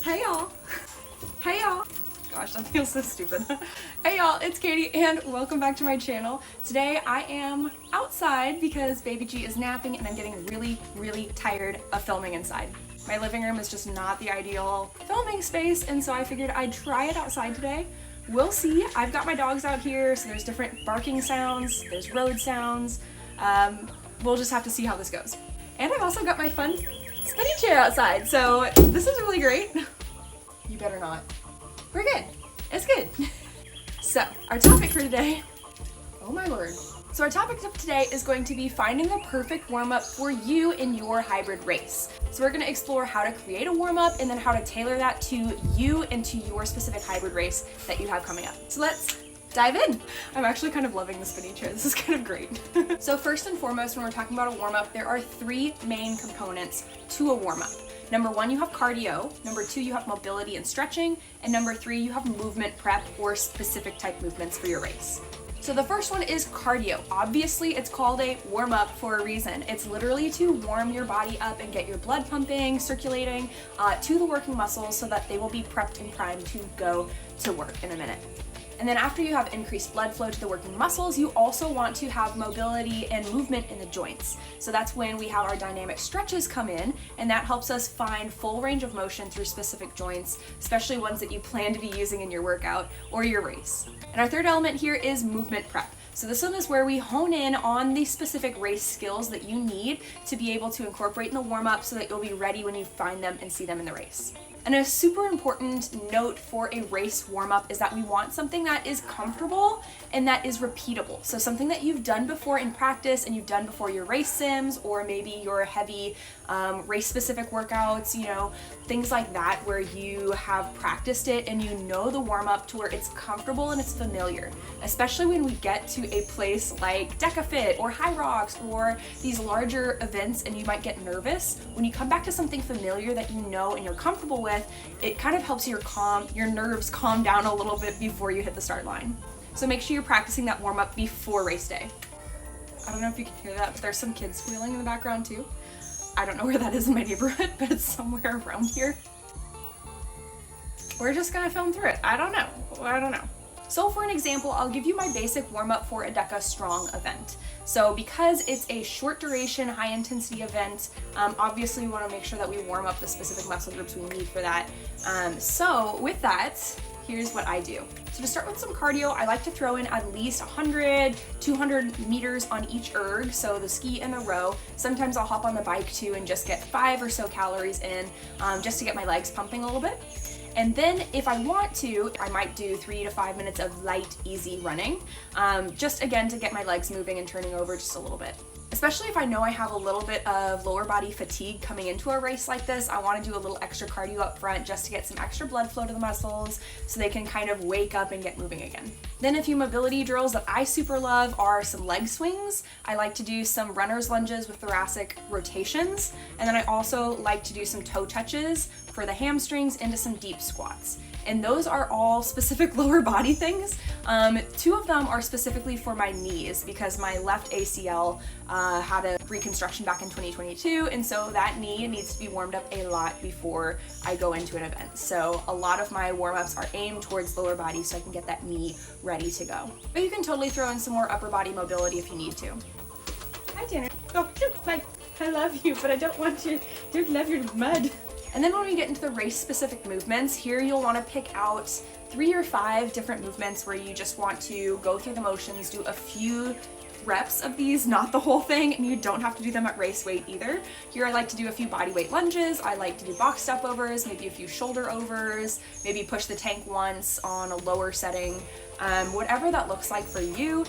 Hey y'all. Hey y'all. Gosh, that feels so stupid. Hey y'all, it's Katie and welcome back to my channel. Today I am outside because baby G is napping and I'm getting really tired of filming inside. My living room is just not the ideal filming space, and so I figured I'd try it outside today. We'll see. I've got my dogs out here, so there's different barking sounds, there's road sounds. We'll just have to see how this goes. And I've also got my fun spinning chair outside, so this is really great. You better not. We're good. It's good. So, our topic for today, oh my word. So our topic of today is going to be finding the perfect warm-up for you in your hybrid race. So we're going to explore how to create a warm-up and then how to tailor that to you and to your specific hybrid race that you have coming up. So let's dive in. I'm actually kind of loving the spinning chair. This is kind of great. So first and foremost, when we're talking about a warm-up, there are three main components to a warm-up. Number one, you have cardio. Number two, you have mobility and stretching. And number three, you have movement prep or specific type movements for your race. So the first one is cardio. Obviously, it's called a warm-up for a reason. It's literally to warm your body up and get your blood pumping, circulating to the working muscles so that they will be prepped and primed to go to work in a minute. And then after you have increased blood flow to the working muscles, you also want to have mobility and movement in the joints. So that's when we have our dynamic stretches come in, and that helps us find full range of motion through specific joints, especially ones that you plan to be using in your workout or your race. And our third element here is movement prep. So this one is where we hone in on the specific race skills that you need to be able to incorporate in the warm-up so that you'll be ready when you find them and see them in the race. And a super important note for a race warm-up is that we want something that is comfortable and that is repeatable. So something that you've done before in practice and you've done before your race sims or maybe your heavy race-specific workouts, you know, things like that where you have practiced it and you know the warm-up to where it's comfortable and it's familiar. Especially when we get to a place like Deka or Hyrox or these larger events and you might get nervous. When you come back to something familiar that you know and you're comfortable with, it kind of helps your nerves calm down a little bit before you hit the start line. So make sure you're practicing that warm-up before race day. I don't know if you can hear that, but there's some kids squealing in the background too. I don't know where that is in my neighborhood, but it's somewhere around here. We're just gonna film through it. I don't know. So for an example, I'll give you my basic warm-up for a Deka Strong event. So because it's a short duration, high intensity event, obviously we wanna make sure that we warm up the specific muscle groups we need for that. So with that, here's what I do. So to start with some cardio, I like to throw in at least 100, 200 meters on each erg, so the ski and the row. Sometimes I'll hop on the bike too and just get 5 or so calories in, just to get my legs pumping a little bit. And then if I want to, I might do 3 to 5 minutes of light, easy running, just again to get my legs moving and turning over just a little bit. Especially if I know I have a little bit of lower body fatigue coming into a race like this, I want to do a little extra cardio up front just to get some extra blood flow to the muscles so they can kind of wake up and get moving again. Then a few mobility drills that I super love are some leg swings. I like to do some runner's lunges with thoracic rotations, and then I also like to do some toe touches for the hamstrings into some deep squats. And those are all specific lower body things. 2 of them are specifically for my knees because my left ACL had a reconstruction back in 2022, and so that knee needs to be warmed up a lot before I go into an event. So a lot of my warm-ups are aimed towards lower body so I can get that knee ready to go. But you can totally throw in some more upper body mobility if you need to. Hi Tanner. Oh, I love you, but I don't want you to love your mud. And then when we get into the race-specific movements, here you'll want to pick out 3 or 5 different movements where you just want to go through the motions, do a few reps of these, not the whole thing, and you don't have to do them at race weight either. Here I like to do a few body weight lunges, I like to do box step overs, maybe a few shoulder overs, maybe push the tank once on a lower setting, whatever that looks like for you.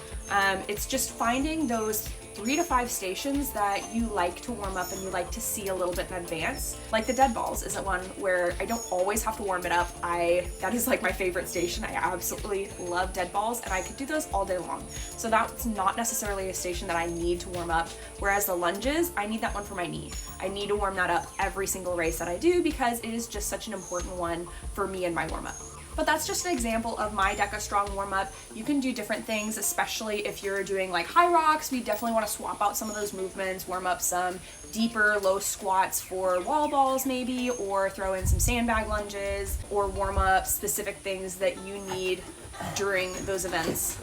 It's just finding those 3 to 5 stations that you like to warm up and you like to see a little bit in advance. Like the dead balls is one where I don't always have to warm it up. That is like my favorite station. I absolutely love dead balls and I could do those all day long. So that's not necessarily a station that I need to warm up. Whereas the lunges, I need that one for my knee. I need to warm that up every single race that I do because it is just such an important one for me and my warm up. But that's just an example of my Deka Strong warm-up. You can do different things, especially if you're doing like Hyrox. We definitely want to swap out some of those movements, warm up some deeper low squats for wall balls maybe, or throw in some sandbag lunges, or warm up specific things that you need during those events.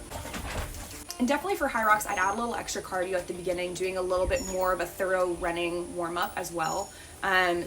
And definitely for Hyrox, I'd add a little extra cardio at the beginning, doing a little bit more of a thorough running warm-up as well,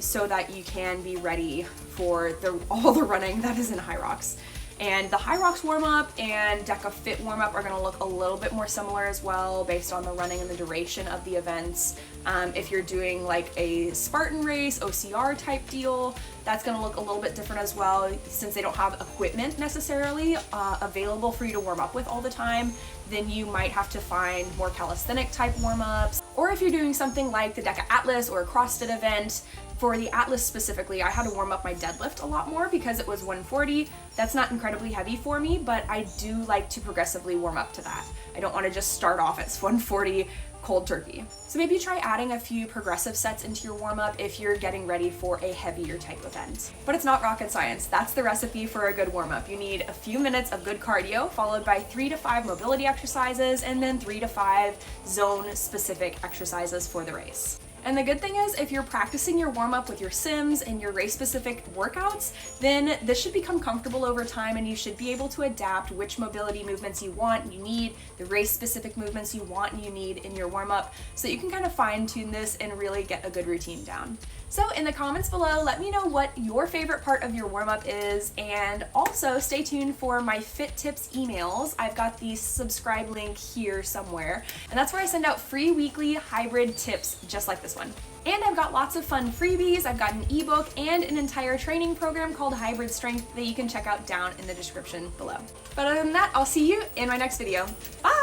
so that you can be ready for all the running that is in Hyrox. And the Hyrox warm-up and Deka Fit warm-up are going to look a little bit more similar as well, based on the running and the duration of the events. If you're doing like a Spartan race, OCR type deal, that's going to look a little bit different as well, since they don't have equipment necessarily available for you to warm up with all the time. Then you might have to find more calisthenic type warm-ups. Or if you're doing something like the Deka Atlas or a CrossFit event, for the Atlas specifically, I had to warm up my deadlift a lot more because it was 140. That's not incredibly heavy for me, but I do like to progressively warm up to that. I don't want to just start off at 140 cold turkey. So maybe try adding a few progressive sets into your warm-up if you're getting ready for a heavier type event. But it's not rocket science. That's the recipe for a good warm-up. You need a few minutes of good cardio, followed by 3 to 5 mobility exercises, and then 3 to 5 zone-specific exercises for the race. And the good thing is, if you're practicing your warm-up with your sims and your race-specific workouts, then this should become comfortable over time, and you should be able to adapt which mobility movements you want and you need, the race-specific movements you want and you need in your warm-up, so that you can kind of fine-tune this and really get a good routine down. So in the comments below, let me know what your favorite part of your warm-up is, and also stay tuned for my Fit Tips emails. I've got the subscribe link here somewhere, and that's where I send out free weekly hybrid tips just like this one. And I've got lots of fun freebies. I've got an ebook and an entire training program called Hybrid Strength that you can check out down in the description below. But other than that, I'll see you in my next video. Bye!